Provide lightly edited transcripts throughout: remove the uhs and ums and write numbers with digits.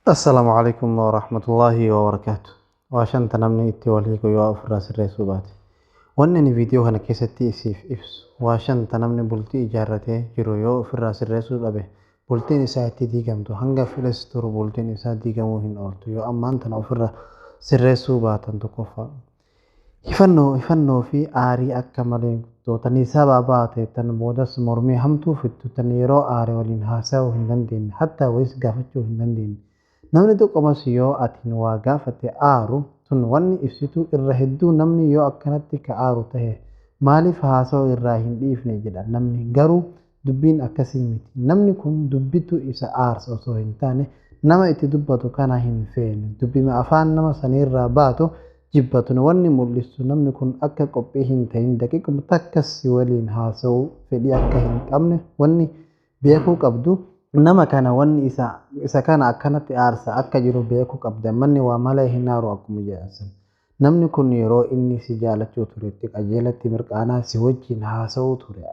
السلام عليكم ورحمة الله وبركاته. وعشان تنامني إتي وليكو يوقف راس الرسوبات وأنني فيديو هنا كيستي إسيف إفس وعشان تنامني بولتي إجارته جرو يوقف راس الرسوب أبه بولتين إساتي ديجمتو هنگا فلستور بولتين إساتي ديجموهن أولتو يو أمان تنوفر الرسوبات أنتو كفا ifannoo fi aarii akka malee gootanii sababa baate tan boodas mormii hamtuu fittu tan yeroo aare waliin haasa'uu hin dandeenye hattaa wayis gaafachuu hin dandeenye. Namni tokkomas yoo atiin waa gaafate aaru tun wanni ibsituu irra hedduu namni yoo akkanatti ka aaru tahe maaliif haasa'uu irraa hin dhiifne jedha namni garuu dubbiin akkasii miti. Namni kun dubbitu isa aarsa osoo hin taane nama itti dubbatu kana hin feene dubbima afaan nama saniirraa baatu. Jibbatun wanni mul'isu namni kun akka qophii hin ta'in daqiiquma takkas si waliin haasa'uu fedhii akka hin qabne wanni beekuu qabdu nama kana wanni isa kana akkanatti aarsa akka jiru beekuu qabda manni waa malee hin aaru akkuma jedhan namni kun yeroo inni si jaalachuu turetti qajeelatti mirqaanaa si wajjin haasa'uu ture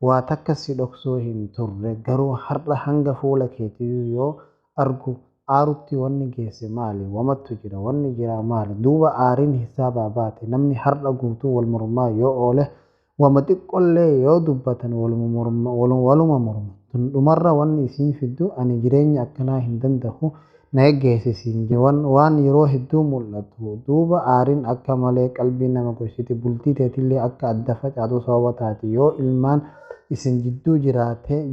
waa takka si dhoksuu hin turre garuu har'a hanga fuula keetii yoo argu aarutti wanni geesse maali wamattu jira wanni jira maali duuba aariin hisaabaa baate namni har'a guutuu wal mormaa yoo oole wama xiqqollee yoo dubbatan waluma morma tun dhumarra wanni isiin fiddu ani jireenya akkanaa hin danda'u na eeggeessisiin waan yeroo hedduu mul'atu duuba aariin akka malee qalbii nama gorsiti bultii teetillee akka adda facaatu sababa taati yoo ilmaan isin jidduu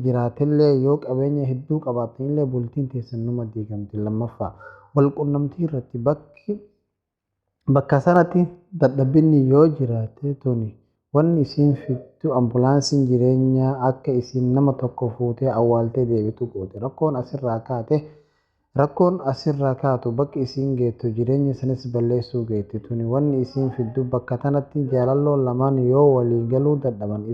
jiraatellee yoo qabeenya hedduu qabaatanillee bultiin teessan numa diigamti. Lammaffaa walqunnamtii irratti bakka sanatti dadhabinni yoo jiraate tuni wanni isiin fiddu ambulaansiin jireenyaa akka isiin nama tokko fuutee awwaaltee deebitu goote rakkoon asirraa kaatu bakki isiin geettu jireenya sanis balleessuu geetti tuni wanni isiin fiddu bakka tanatti jaalalloo lamaan yoo walii galuu dadhaban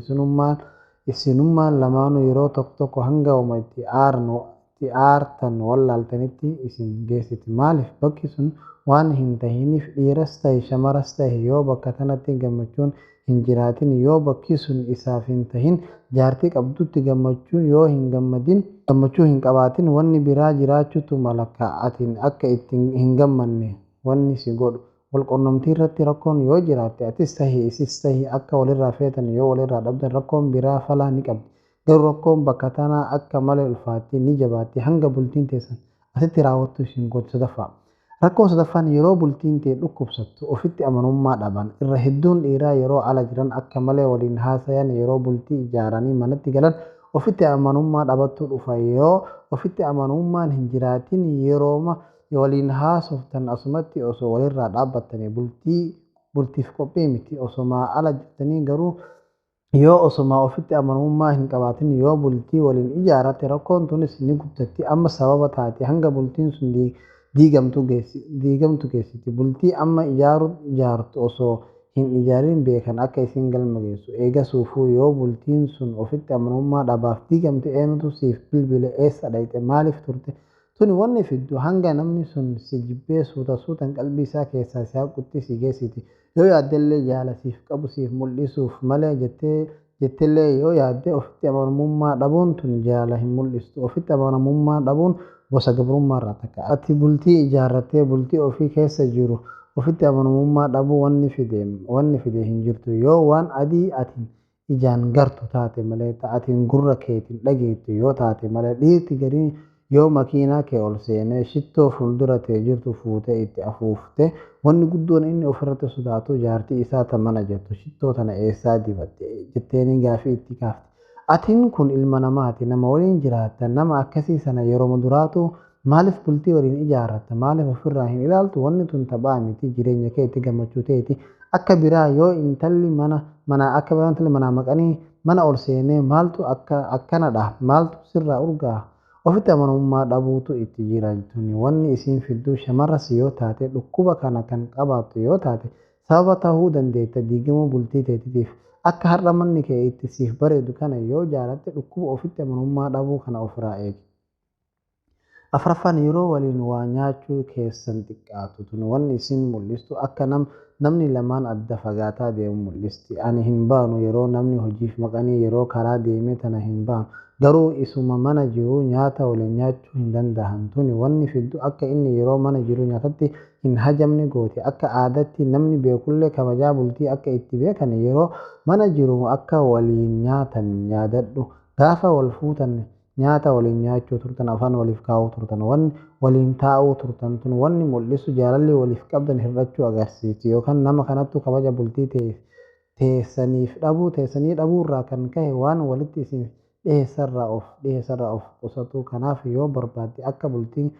isinummaan lamaanuu yeroo tokko hanga uma itti aartan wallaaltanitti isin geessiti maaliif bakki sun waan hin tahiniif dhiiras tahe shamaras tahe yoo bakka tanatti gammachuun hin jiraatin yoo bakki sun isaaf hin tahin jaartii qabdutti gammachuun yoo hin gammachuu hin qabaatin wanni biraa jiraachuutu malakka atiin akka itti hin gammanne wanni si godhu. Walqunnamtii irratti rakkoon yoo jiraatte atis tahii isis tahii akka walirraa feetan yoo walirraa dhabdan rakkoon biraa falaa ni qabdi. Garuu rakkoon bakka tanaa akka malee ulfaatti ni jabaatti hanga bultiin teessan asitti raawwattu isin godhu sadaffaa. Rakkoon sadaffaan yeroo bultiin tee dhukkubsattu ofitti amanummaa dhaban irra hedduun dhiiraa yeroo ala jiran akka malee waliin haasayan yeroo bultii ijaaranii manatti galan ofitti amanummaa dhabattu dhufa yoo ofitti amanummaan hin jiraatin yerooma waliin haasoftan asumatti osoo walirraa dhaabbattanii bultiif qophii miti osomaa ala jirtanii garuu yoo osomaa ofitti amanummaa hin qabaatin yoo bultii waliin ijaarate rakkoon tunis ni guddatti amma sababa taate hanga bultiin sun diigamtu geessiti bultii amma ijaartu osoo hin ijaarin beekan akka isin galma geessu eegasuufuu yoo bultiin sun ofitti amanummaa dhabaaf diigamte eenyutu siif bilbile eessa dhayxe maaliif turte. Tuni wanni fiddu hanga namni sun si jibbee suutan qalbii isaa keessaa si haqutti si geessiti yoo yaaddellee jaalasiif qabu siif mul'isuuf malee jettellee yoo yaadde ofitti amanamummaa dhabuun tun jaala hin mul'istu ofitti amanamummaa dhabuun gosa gabrummaa irraa takka ati bultii ijaarrattee bultii ofii keessa jiru ofitti amanamummaa dhabuu wanni fide hin jirtu yoo waan adii atiin ijaan gartu taate malee atiin gurra keetiin dhageettu yoo taate malee dhiirti garii yoo makiinaa kee ol seenee shittoo fuuldura tee jirtu fuutee itti afuufte wanni guddoon inni ofirratti sodaatu jaartii isaa ta mana jettu shittoo tana eessaa dibatte jetteeni gaafii itti kaafte. Atiin kun ilma namaati nama waliin jiraatan nama akkasii sana yeroo duraatu maaliif bultii waliin ijaarratta maaliif ofirraa hin ilaaltu wanni tun taphaa miti jireenya keetti gammachuu teeti akka biraa yoo intalli manaa maqanii mana ol seenee maaltu akkanadha maaltu sirraa urgaa. Ofitti amanamummaa dhabuutu itti jira jechuun wanni isiin fidduu shamarras yoo taate dhukkuba kana kan qabaattu yoo taate sababa ta'uu dandeetta diigamuu bultii teetiif akka har'a manni kee itti siif bareedu kana yoo jaalatte dhukkuba ofitti amanamummaa dhabuu kana ofirraa eegi. Afraffaan yeroo waliin waa nyaachuu keessan xiqqaatu tun wanni isin mul'istu akka namni lamaan adda fagaataa deemu mul'isti. Ani hin baanu yeroo namni hojiif maqanii yeroo karaa deeme tana hin baanu. Garuu isuma mana jiru nyaata waliin nyaachuu hin danda'an tuni wanni fiddu akka inni yeroo mana jiru nyaatatti hin hajamne gooti. Akka aadaatti namni beekullee kabajaa bultii akka itti beekan yeroo mana jiru akka waliin nyaatan yaadadhu. Gaafa wal fuutan nyaata waliin nyaachuu turtan afaan waliif kaa'uu turtan waliin taa'uu turtan tun wanni mul'isu jaalalli waliif qabdan hir'achuu agarsiisa yookaan nama kanattu kabaja bultii teessanii dhabuu irraa kan ka'e waan walitti isin dhiyeessarraa of qusatu. Kanaaf yoo barbaadde akka bultiin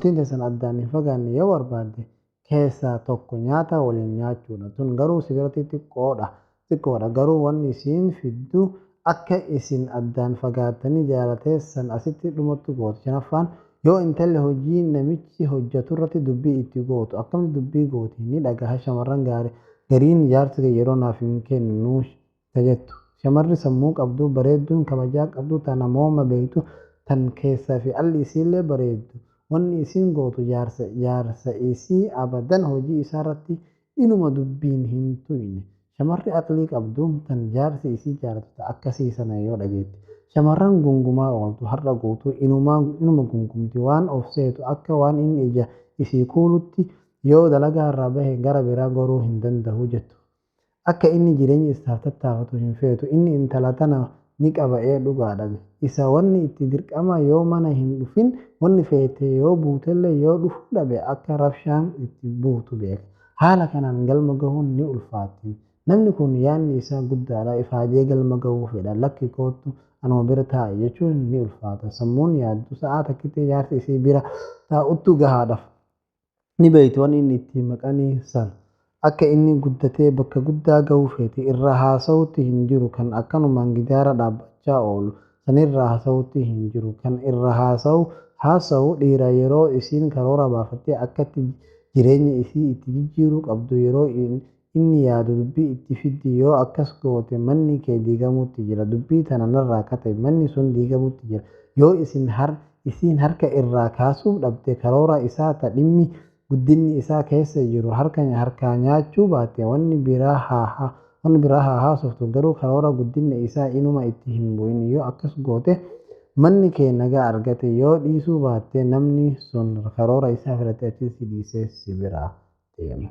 teessan addaan hin fagaanne yoo barbaadde keessaa tokko nyaata waliin nyaachuudha. Tun garuu si biratti xiqqoodha garuu wanni isiin fiddu akka isin addaan fagaattanii jaalateessan asitti dhumatti gootu. Shanaffaan yoo intalli hojii namichi hojjetu irratti dubbii itti gootu akkamitti dubbii gooti ni dhagaha. Shamarran gariin jaarsi yeroo naaf hin kennu jettu. Shamarri sammuu qabdu bareedduun kabajaa qabdu tan namooma beektu tan keessaa fi alli isiillee bareeddu wanni isin gootu jaarsa isii abadan hojii isaarratti inuma dubbiin hin tuyne. Shamarri aqlii qabdu tan jaarsi isii jaalatu akkasii sana yoo dhageette. Shamarran gungumaa ooltu har'a guutuu inuma gungumti waan of seetu akka waan inni ija isii kuulutti yoo dalagaa irraa bahe gara biraa goruu hin danda'u jettu. Akka inni jireenya isaaf tattaafatu hin feetu inni intala tana ni qaba'ee dhugaadha. Isa wanni itti dirqama yoo mana hin dhufin wanni feete yoo buutellee yoo dhufu dhabe akka rabshaan itti buutu beeka. Haala kanaan galma gahuun ni ulfaatti. Namni kun yaadni isaa guddaadha ifaajee galma gahuu fedha lakki kootu anuma bira taa'i jechuun ni ulfaata. Sammuun yaaddu sa'aa takkitti jaarsi isii bira taa'uttu gahaadhaaf ni beekti waan inni itti maqanii san. Akka inni guddatee bakka guddaa gahuu feeti irra haasa'uutti hin jiru kan akkanumaan gidaara dhaabbachaa oolu sanirra haasa'uutti hin jiru kan irra haasa'u dhiira yeroo isiin karoora baafattee akkatti jireenya isii itti jijjiiruu qabdu yeroo inni yaadu dubbii itti fiddi yoo akkas goote manni kee diigamuutti jira dubbii tana narraa kate manni sun diigamuutti jira yoo isiin harka irraa kaasuuf dhabde karoora isaa ta dhimmi guddinni isaa keessa jiru harkaa nyaachuu baatte wanni biraa haa haasoftu garuu karoora guddinna isaa inuma itti hin bu'in yoo akkas goote manni kee nagaa argate yoo dhiisuu baatte namni sun karoora isaa filatee achis dhiisee si biraa deema.